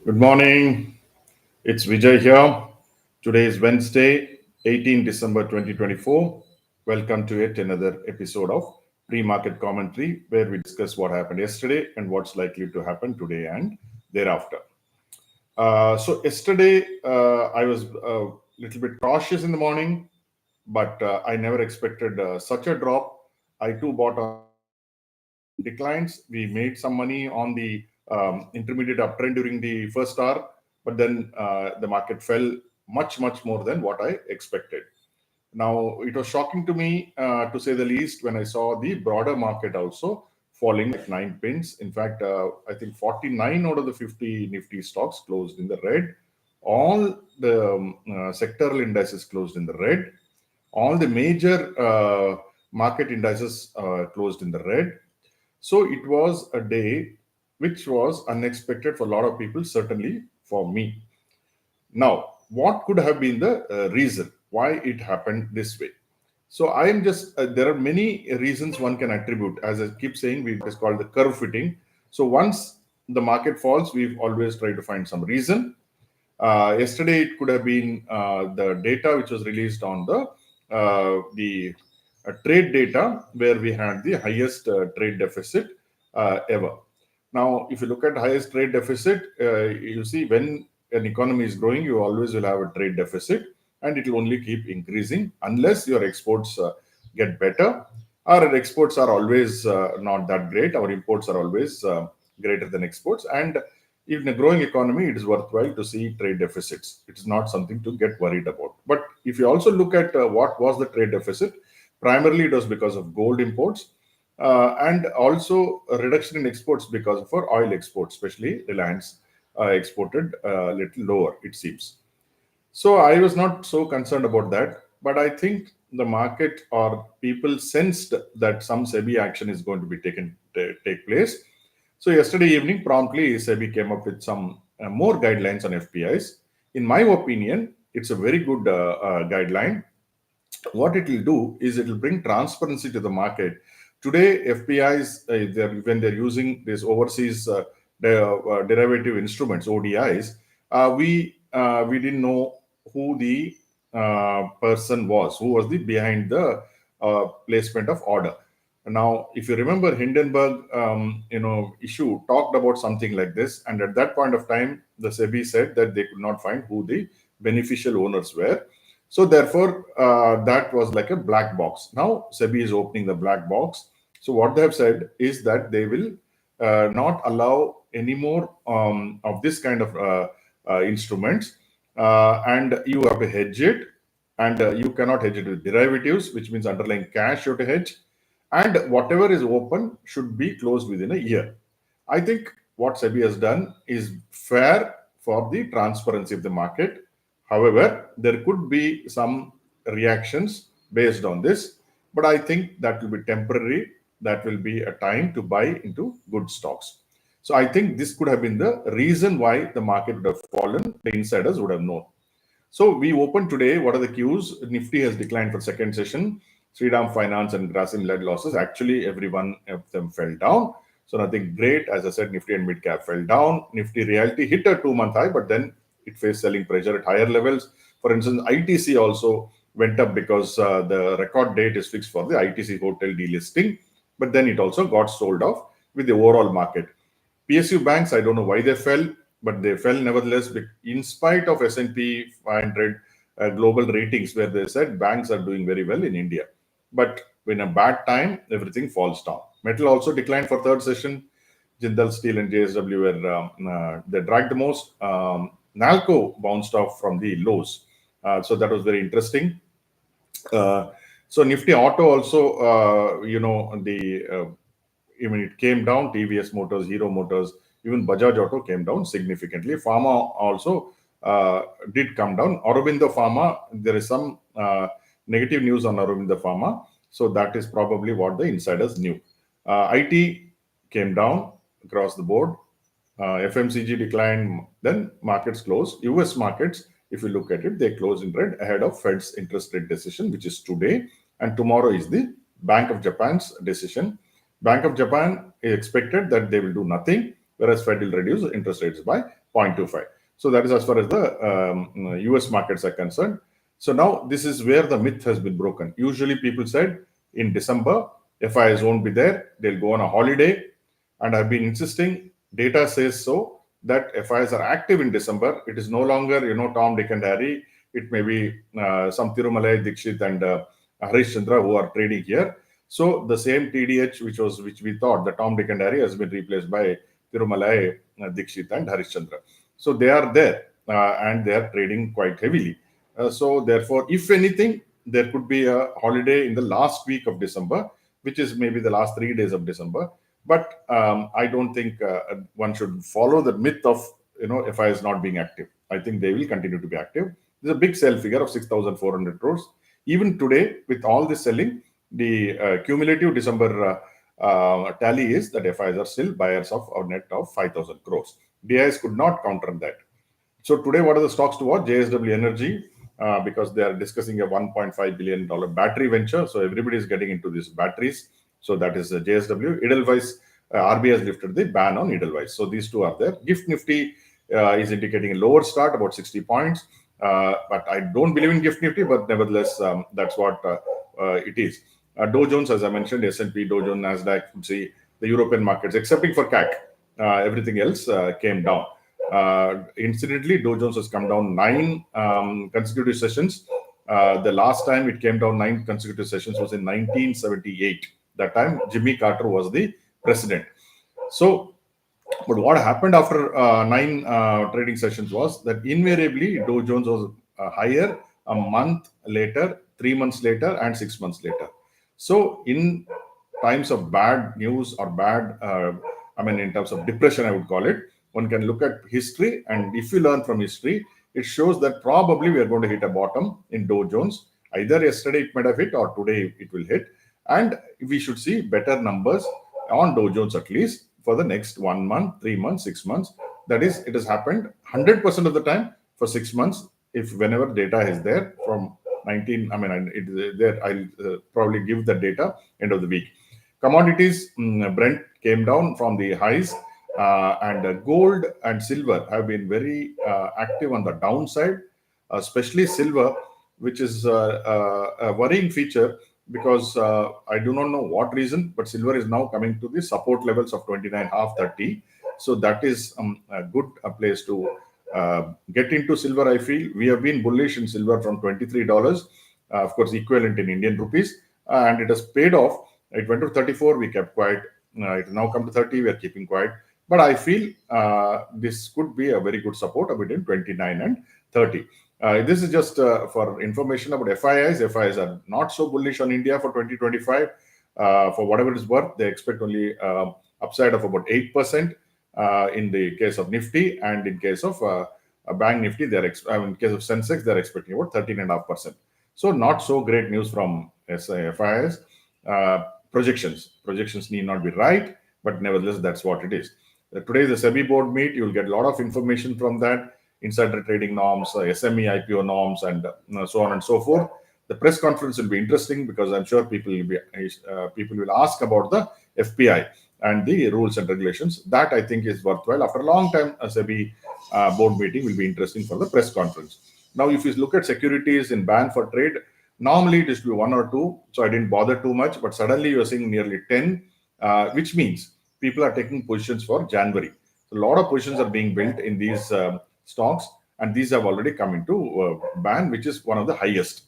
Good morning. It's Vijay here. Today is Wednesday, 18 December 2024. Welcome to yet another episode of Pre-Market Commentary, where we discuss what happened yesterday and what's likely to happen today and thereafter. Yesterday, I was a little bit cautious in the morning, but I never expected such a drop. I too bought on declines. We made some money on the intermediate uptrend during the first hour, but then the market fell much more than what I expected. Now, it was shocking to me, to say the least, when I saw the broader market also falling like 9 pins. In fact, I think 49 out of the 50 Nifty stocks closed in the red. All the sectoral indices closed in the red. All the major market indices closed in the red. So it was a day which was unexpected for a lot of people, certainly for me. Now, what could have been the reason why it happened this way? So I am just, there are many reasons one can attribute. As I keep saying, it is called the curve fitting. So once the market falls, we've always tried to find some reason. Yesterday, it could have been the data which was released on the trade data, where we had the highest trade deficit ever. Now, if you look at highest trade deficit, you see when an economy is growing, you always will have a trade deficit, and it will only keep increasing unless your exports get better. Our exports are always not that great. Our imports are always greater than exports, and in a growing economy, it is worthwhile to see trade deficits. It is not something to get worried about. But if you also look at what was the trade deficit, primarily it was because of gold imports, and also a reduction in exports because of our oil exports, especially Reliance exported a little lower, it seems. So I was not so concerned about that, but I think the market or people sensed that some SEBI action is going to be take place. So yesterday evening, promptly SEBI came up with some more guidelines on FPIs. In my opinion, it's a very good guideline. What it will do is it will bring transparency to the market. Today, FPIs, when they're using these overseas derivative instruments, ODIs, we didn't know who the person was, who was the behind the placement of order. Now, if you remember, Hindenburg, issue talked about something like this, and at that point of time, the SEBI said that they could not find who the beneficial owners were. So therefore, that was like a black box. Now SEBI is opening the black box. So what they have said is that they will not allow any more of this kind of instruments, and you have to hedge it, and you cannot hedge it with derivatives, which means underlying cash you have to hedge, and whatever is open should be closed within a year. I think what SEBI has done is fair for the transparency of the market. However, there could be some reactions based on this, but I think that will be temporary. That will be a time to buy into good stocks. So I think this could have been the reason why the market would have fallen. The insiders would have known. So we opened today. What are the cues? Nifty has declined for second session. Sriram Finance and Grasim led losses. Actually, every one of them fell down. So nothing great. As I said, Nifty and mid cap fell down. Nifty Realty hit a 2-month high, but then it faced selling pressure at higher levels. For instance, ITC also went up because the record date is fixed for the ITC hotel delisting, but then it also got sold off with the overall market. PSU banks, I don't know why they fell, but they fell nevertheless, in spite of S&P 500 global ratings, where they said banks are doing very well in India. But in a bad time, everything falls down. Metal also declined for third session. Jindal Steel and JSW were they dragged the most. Nalco bounced off from the lows, so that was very interesting. So Nifty Auto also, even it came down. TVS Motors, Hero Motors, even Bajaj Auto came down significantly. Pharma also did come down. Aurobindo Pharma, there is some negative news on Aurobindo Pharma, so that is probably what the insiders knew. IT came down across the board. FMCG declined, then markets closed. US markets, if you look at it, they closed in red ahead of Fed's interest rate decision, which is today, and tomorrow is the Bank of Japan's decision. Bank of Japan expected that they will do nothing, whereas Fed will reduce interest rates by 0.25. So that is as far as the US markets are concerned. So now this is where the myth has been broken. Usually people said in December, FIs won't be there, they'll go on a holiday. And I've been insisting, data says so, that FIs are active in December. It is no longer, Tom, Dick, and Harry. It may be some Tirumalai, Dikshit, and Harish Chandra who are trading here. So the same TDH, which we thought the Tom, Dick, and Harry, has been replaced by Tirumalai, Dikshit, and Harish Chandra. So they are there and they are trading quite heavily. So therefore, if anything, there could be a holiday in the last week of December, which is maybe the last 3 days of December. But I don't think one should follow the myth of FIs not being active. I think they will continue to be active. There's a big sell figure of 6,400 crores. Even today, with all this selling, the cumulative December tally is that FIs are still buyers of a net of 5,000 crores. DIs could not counter that. So today, what are the stocks to watch? JSW Energy, because they are discussing a $1.5 billion battery venture. So everybody is getting into these batteries. So that is JSW. Edelweiss, RBI has lifted the ban on Edelweiss. So these two are there. Gift Nifty is indicating a lower start, about 60 points. But I don't believe in Gift Nifty, but nevertheless, that's what it is. Dow Jones, as I mentioned, S&P, Dow Jones, Nasdaq, see the European markets, excepting for CAC, everything else came down. Incidentally, Dow Jones has come down 9 consecutive sessions. The last time it came down 9 consecutive sessions was in 1978. That time, Jimmy Carter was the president. So, but what happened after 9 trading sessions was that invariably Dow Jones was higher a month later, 3 months later, and 6 months later. So, in times of bad news or bad, in terms of depression, I would call it, one can look at history, and if you learn from history, it shows that probably we are going to hit a bottom in Dow Jones. Either yesterday it might have hit or today it will hit. And we should see better numbers on Dow Jones at least for the next 1 month, 3 months, 6 months. That is, it has happened 100% of the time for 6 months. If whenever data is there from 19, it is there, I'll probably give the data end of the week. Commodities, Brent came down from the highs. And gold and silver have been very active on the downside, especially silver, which is a worrying feature because I do not know what reason, but silver is now coming to the support levels of 29.5, 30. So that is a good place to get into silver. I feel we have been bullish in silver from $23, of course, equivalent in Indian rupees, and it has paid off. It went to 34, we kept quiet. It has now come to 30, we are keeping quiet. But I feel this could be a very good support between 29 and 30. This is just for information about FIIs. FIIs are not so bullish on India for 2025. For whatever it is worth, they expect only upside of about 8% in the case of Nifty, and in case of Bank Nifty, in case of Sensex, they're expecting about 13.5%. So not so great news from FIIs. Projections need not be right, but nevertheless, that's what it is. Today is the SEBI board meet. You'll get a lot of information from that, insider trading norms, SME IPO norms, and so on and so forth. The press conference will be interesting because I'm sure people will ask about the FPI and the rules and regulations. That I think is worthwhile. After a long time, a SEBI board meeting will be interesting for the press conference. Now, if you look at securities in ban for trade, normally it used to be 1 or 2, so I didn't bother too much. But suddenly you're seeing nearly 10, which means people are taking positions for January. So a lot of positions are being built in these stocks, and these have already come into ban, which is one of the highest.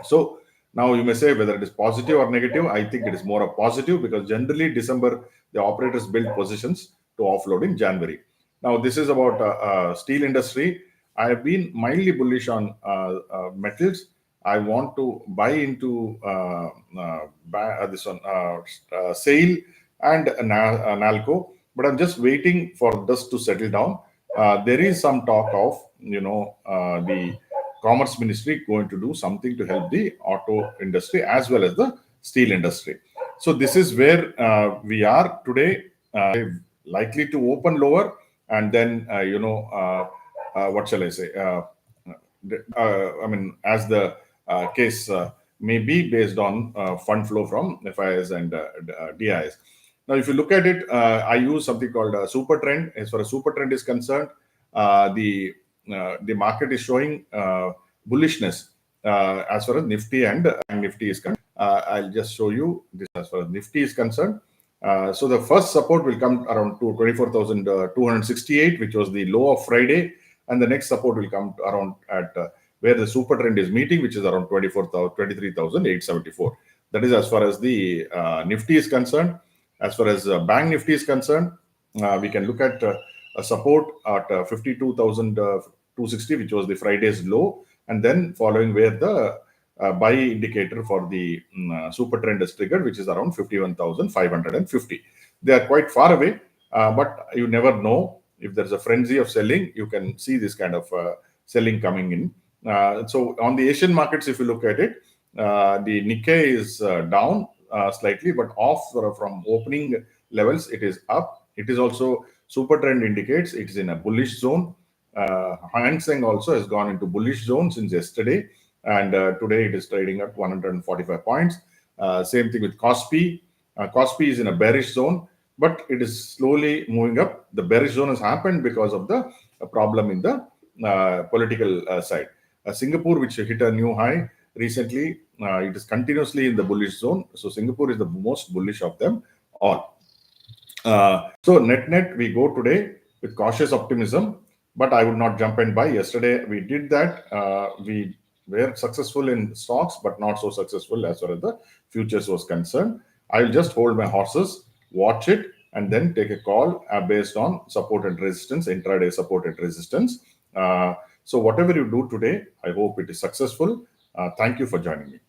So now you may say whether it is positive or negative. I think it is more a positive because generally December the operators build positions to offload in January. Now this is about steel industry. I have been mildly bullish on metals. I want to buy into this one SAIL and NALCO, but I'm just waiting for dust to settle down. There is some talk of the Commerce Ministry going to do something to help the auto industry as well as the steel industry. So this is where we are today. Likely to open lower, and then what shall I say? As the case may be based on fund flow from FIs and DIs. Now, if you look at it, I use something called a super trend. As far as super trend is concerned, the market is showing bullishness as far as Nifty and Nifty is concerned. I'll just show you this as far as Nifty is concerned. So the first support will come around to 24,268, which was the low of Friday, and the next support will come around at where the super trend is meeting, which is around 23,874. That is as far as the Nifty is concerned. As far as Bank Nifty is concerned, we can look at a support at 52,260, which was the Friday's low, and then following where the buy indicator for the super trend is triggered, which is around 51,550. They are quite far away, but you never know. If there's a frenzy of selling, you can see this kind of selling coming in. So on the Asian markets, if you look at it, the Nikkei is down slightly, but off from opening levels, it is up. It is also super trend indicates it is in a bullish zone. Hang Seng also has gone into bullish zone since yesterday, and today it is trading at 145 points. Same thing with Kospi. Kospi is in a bearish zone, but it is slowly moving up. The bearish zone has happened because of the problem in the political side. Singapore, which hit a new high recently, it is continuously in the bullish zone. So Singapore is the most bullish of them all. So net, we go today with cautious optimism, but I would not jump and buy. Yesterday we did that. We were successful in stocks, but not so successful as far as the futures was concerned. I will just hold my horses, watch it, and then take a call based on support and resistance, intraday support and resistance. So whatever you do today, I hope it is successful. Thank you for joining me.